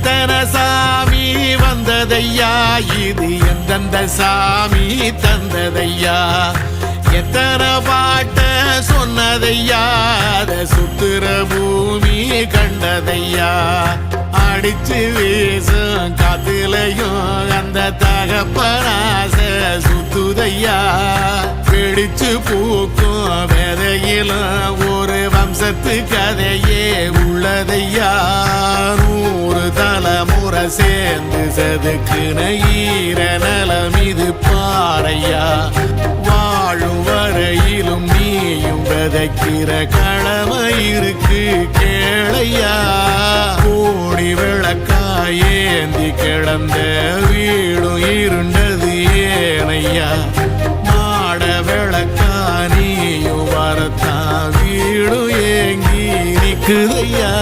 எத்தனை சாமி வந்ததையா, இது எந்தெந்த சாமி தந்ததையா, எத்தனை பாட்ட சொன்னதையா, அத சுத்துற பூமி கண்டதையா, அடிச்சு வீசும் காத்துலையும் அந்த தகப்பனாச சுத்துதையா, பிடிச்சு பூக்கும் விதையிலும் ஒரு வம்சத்து கதையே உள்ளதையா, 100 தலைமுறை சேர்ந்து செதுக்குன ஈர நலம் இது பாறையா, வாழும் வரையிலும் நீயும் விதைக்கிற கடமை இருக்கு கேளையா, கோடி விளக்காயேந்தி கிடந்த வீடும் இருண்டது ஏனையா, மாட விளக்கா நீயும் வரத்தான் வீடும் ஏங்கி நிக்குதையா.